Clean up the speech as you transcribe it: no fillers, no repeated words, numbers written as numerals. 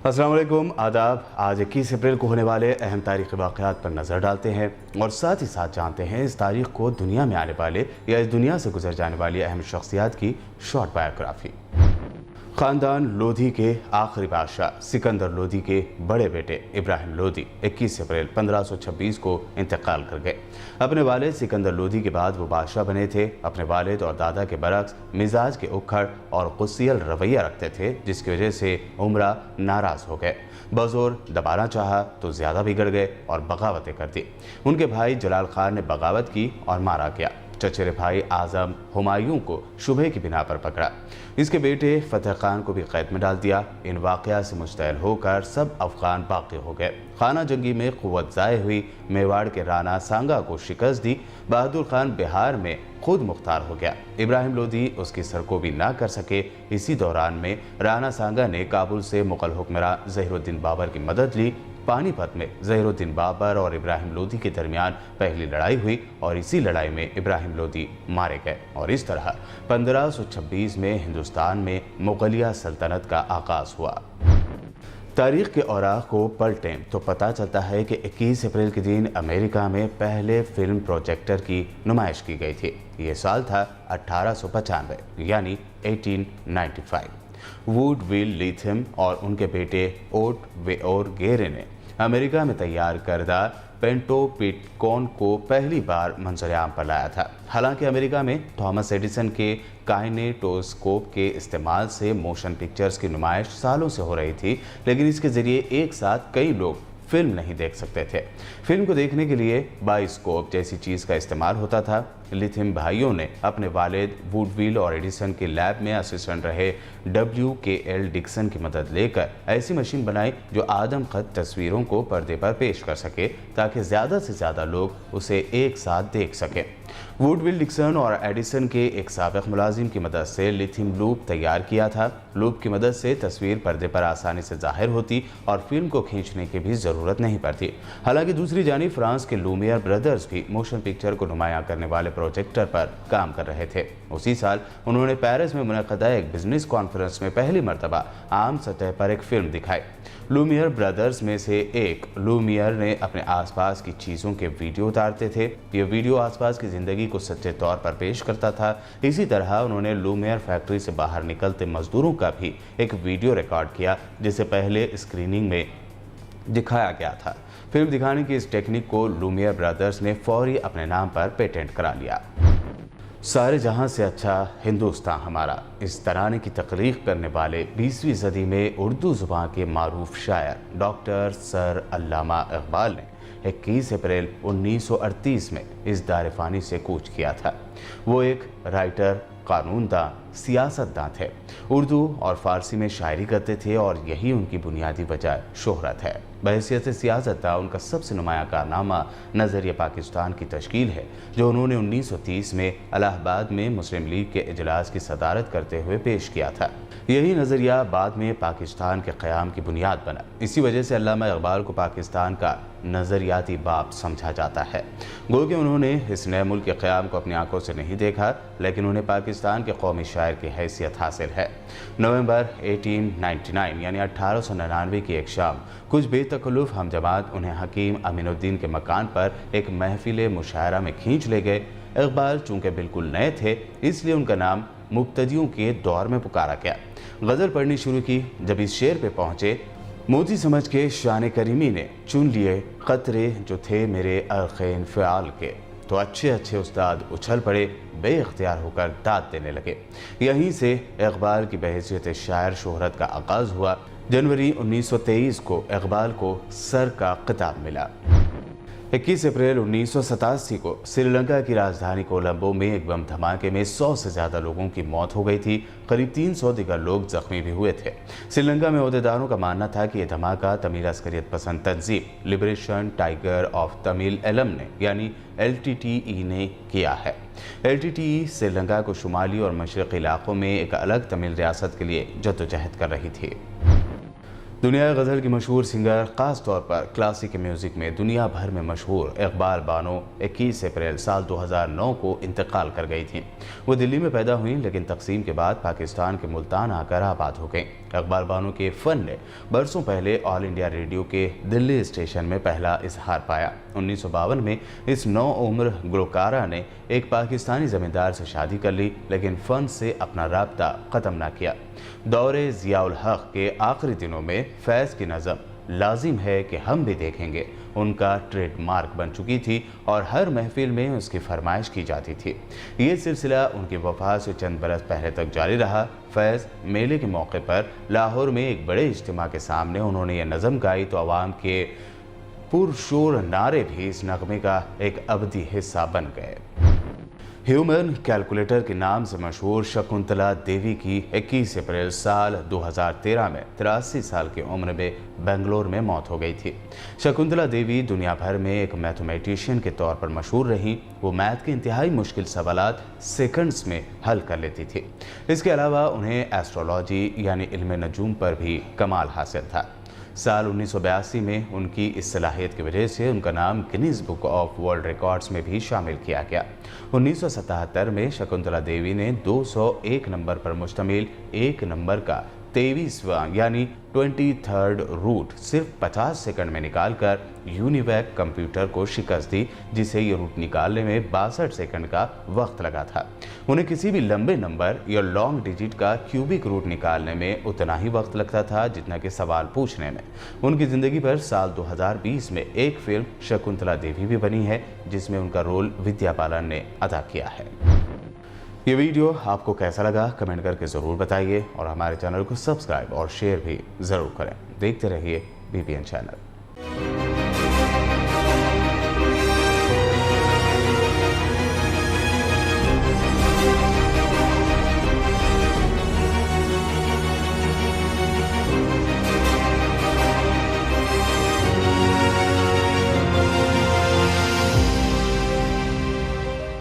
अस्सलाम वालेकुम, आदाब। आज 21 अप्रैल को होने वाले अहम तारीख़ी वाक़यात पर नज़र डालते हैं और साथ ही साथ जानते हैं इस तारीख़ को दुनिया में आने वाले या इस दुनिया से गुजर जाने वाली अहम शख्सियात की शॉर्ट बायोग्राफी। ख़ानदान लोधी के आखिरी बादशाह सिकंदर लोधी के बड़े बेटे इब्राहिम लोधी 21 अप्रैल 1526 को इंतकाल कर गए। अपने वालिद सिकंदर लोधी के बाद वो बादशाह बने थे। अपने वालिद और दादा के बरक्स मिजाज के उखड़ और गुस्सियल रवैया रखते थे, जिसकी वजह से उमरा नाराज़ हो गए। बज़ोर दबाना चाहा तो ज़्यादा बिगड़ गए और बगावतें कर दी। उनके भाई जलाल खान ने बगावत की और मारा गया। चचेरे भाई आज़म हुमायूं को शुबहे की बिना पर पकड़ा। इसके बेटे फतेह खान को भी कैद में डाल दिया। इन वाक़यात से मुश्तइल होकर सब अफ़गान बाक़ी हो गए। खाना जंगी में क़ुव्वत ज़ाय हुई। मेवाड़ के राना सांगा को शिकस्त दी। बहादुर खान बिहार में खुद मुख्तार हो गया। इब्राहिम लोधी उसकी सरकोबी ना कर सके। इसी दौरान में राना सांगा ने काबुल से मुग़ल हुक्मरान ज़हीरुद्दीन बाबर की मदद ली। पानीपत में ज़हीरुद्दीन बाबर और इब्राहिम लोधी के दरमियान पहली लड़ाई हुई और इसी लड़ाई में इब्राहिम लोधी मारे गए और इस तरह 1526 में हिंदुस्तान में मुग़लिया सल्तनत का आगाज़ हुआ। तारीख़ के औराक़ को पलटें तो पता चलता है कि 21 अप्रैल के दिन अमेरिका में पहले फिल्म प्रोजेक्टर की नुमाइश की गई थी। ये साल था 1895 यानी 1895। वुडविल लिथियम और उनके बेटे ओट वेओर गेरे ने अमेरिका में तैयार करदा पेंटोपिटकॉन को पहली बार मंजर-ए-आम पर लाया था। हालांकि अमेरिका में थॉमस एडिसन के काइनेटोस्कोप के इस्तेमाल से मोशन पिक्चर्स की नुमाइश सालों से हो रही थी, लेकिन इसके ज़रिए एक साथ कई लोग फिल्म नहीं देख सकते थे। फिल्म को देखने के लिए बाइस्कोप जैसी चीज़ का इस्तेमाल होता था। लिथियम भाइयों ने अपने वालिद वुडविल और एडिसन के लैब में असिस्टेंट रहे WKL डिक्सन की मदद लेकर ऐसी मशीन बनाई जो आदमकद तस्वीरों को पर्दे पर पेश कर सके ताकि ज़्यादा से ज़्यादा लोग उसे एक साथ देख सकें। वुडविल डिक्सन और एडिसन के एक साबिक़ मुलाजिम की मदद से लिथियम लूप तैयार किया था। लूप की मदद से तस्वीर पर्दे पर आसानी से ज़ाहिर होती और फिल्म को खींचने की भी ज़रूरत नहीं पड़ती। हालांकि दूसरी जानिब फ्रांस के लूमियर ब्रदर्स भी मोशन पिक्चर को नुमायां करने वाले प्रोजेक्टर पर काम कर रहे थे। उसी साल उन्होंने पेरिस में मुनक़दा एक बिजनेस कॉन्फ्रेंस में पहली मरतबा आम सतह पर एक फिल्म दिखाई। लूमियर ब्रदर्स में से एक लूमियर ने अपने आसपास की चीज़ों के वीडियो उतारते थे। ये वीडियो आसपास की ज़िंदगी को सच्चे तौर पर पेश करता था। इसी तरह उन्होंने लूमियर फैक्ट्री से बाहर निकलते मजदूरों का भी एक वीडियो रिकॉर्ड किया, जिसे पहले स्क्रीनिंग में दिखाया गया था। फिल्म दिखाने की इस टेक्निक को लूमियर ब्रदर्स ने फौरी अपने नाम पर पेटेंट करा लिया। सारे जहां से अच्छा हिंदुस्तान हमारा, इस तराने की तख्लीक करने वाले 20वीं सदी में उर्दू ज़ुबान के मारूफ शायर डॉक्टर सर अल्लामा इकबाल ने 21 अप्रैल 1938 में इस दार फ़ानी से कूच किया था। वो एक राइटर, कानूनदां, सियासतदां थे। उर्दू और फ़ारसी में शायरी करते थे और यही उनकी बुनियादी वजह शोहरत है। बहैसियत सियासतदां उनका सबसे नुमायां कारनामा नज़रिया पाकिस्तान की तश्कील है, जो उन्होंने 1930 में इलाहाबाद में मुस्लिम लीग के इजलास की सदारत करते हुए पेश किया था। यही नज़रिया बाद में पाकिस्तान के क़याम की बुनियाद बना। इसी वजह से अल्लामा इकबाल को पाकिस्तान का नज़रियाती बाप समझा जाता है। गो कि उन्होंने इस नए मुल्क के क़याम को अपनी आंखों से नहीं देखा, लेकिन उन्हें पाकिस्तान के कौमी शायर की हैसियत हासिल है। नवंबर 1899 यानी 1899 की एक शाम कुछ बेतकल्लुफ़ हम जमात उन्हें हकीम अमीनुद्दीन के मकान पर एक महफिल मुशायरा में खींच ले गए। इकबाल चूँकि बिल्कुल नए थे, इसलिए उनका नाम मुब्तदियों के दौर में पुकारा गया। गज़ल पढ़नी शुरू की। जब इस शेर पे पहुँचे, मोती समझ के शान करीमी ने चुन लिए क़तरे जो थे मेरे अर्क़ फ़िआल के, तो अच्छे अच्छे उस्ताद उछल पड़े, बेइख्तियार होकर दाद देने लगे। यहीं से इकबाल की बहैसियत शायर शोहरत का आगाज़ हुआ। जनवरी 1923 को इकबाल को सर का खिताब मिला। 21 अप्रैल 1987 को श्रीलंका की राजधानी कोलंबो में एक बम धमाके में 100 से ज़्यादा लोगों की मौत हो गई थी। करीब 300 दिगर लोग जख्मी भी हुए थे। श्रीलंका में अहदेदारों का मानना था कि यह धमाका तमिल अस्करियत पसंद तंजीम liberation tiger of Tamil Eelam ने यानी LTTE ने किया है। LTTE श्रीलंका को शुमाली और मशरक़ी इलाक़ों में एक अलग तमिल रियासत के लिए जद्दोजहद कर रही थी। دنیا غزل کی مشہور سنگر، خاص طور پر کلاسیکی میوزک میں دنیا بھر میں مشہور اقبال بانو 21 اپریل سال 2009 کو انتقال کر گئی تھیں۔ وہ دلی میں پیدا ہوئیں لیکن تقسیم کے بعد پاکستان کے ملتان آ کر آباد ہو گئیں۔ اقبال بانو کے فن نے برسوں پہلے آل انڈیا ریڈیو کے دلی اسٹیشن میں پہلا اظہار پایا۔ 1952 میں اس نو عمر گلوکارہ نے ایک پاکستانی زمیندار سے شادی کر لی لیکن فن سے اپنا رابطہ ختم نہ کیا۔ دور ضیاء الحق کے آخری دنوں میں فیض کی نظم لازم ہے کہ ہم بھی دیکھیں گے ان کا ٹریڈ مارک بن چکی تھی اور ہر محفل میں اس کی فرمائش کی جاتی تھی۔ یہ سلسلہ ان کی وفات سے چند برس پہلے تک جاری رہا۔ فیض میلے کے موقع پر لاہور میں ایک بڑے اجتماع کے سامنے انہوں نے یہ نظم گائی تو عوام کے پرشور نعرے بھی اس نغمے کا ایک ابدی حصہ بن گئے۔ ہیومن کیلکولیٹر کے نام سے مشہور شکنتلا دیوی کی 21 اپریل سال 2013 میں 83 سال کی عمر میں بنگلور میں موت ہو گئی تھی۔ شکنتلا دیوی دنیا بھر میں ایک میتھمیٹیشین کے طور پر مشہور رہی۔ وہ میتھ کے انتہائی مشکل سوالات سیکنڈز میں حل کر لیتی تھی۔ اس کے علاوہ انہیں ایسٹرولوجی یعنی علم نجوم پر بھی کمال حاصل تھا۔ سال 1982 میں ان کی اس صلاحیت کی وجہ سے ان کا نام Guinness book of world records میں بھی شامل کیا گیا۔ 1977 میں شکنتلا دیوی نے 201 نمبر پر مشتمل ایک نمبر کا 23واں یعنی 23rd روٹ صرف 50 سیکنڈ میں نکال کر یونیویک کمپیوٹر کو شکست دی، جسے یہ روٹ نکالنے میں 62 سیکنڈ کا وقت لگا تھا۔ انہیں کسی بھی لمبے نمبر یا لانگ ڈیجٹ کا کیوبک روٹ نکالنے میں اتنا ہی وقت لگتا تھا جتنا کہ سوال پوچھنے میں۔ ان کی زندگی پر سال 2020 میں ایک فلم شکنتلا دیوی بھی بنی ہے جس میں ان کا رول ودیا بالن نے ادا کیا ہے۔ یہ ویڈیو آپ کو کیسا لگا کمنٹ کر کے ضرور بتائیے اور ہمارے چینل کو سبسکرائب اور شیئر بھی ضرور کریں۔ دیکھتے رہیے BPN چینل۔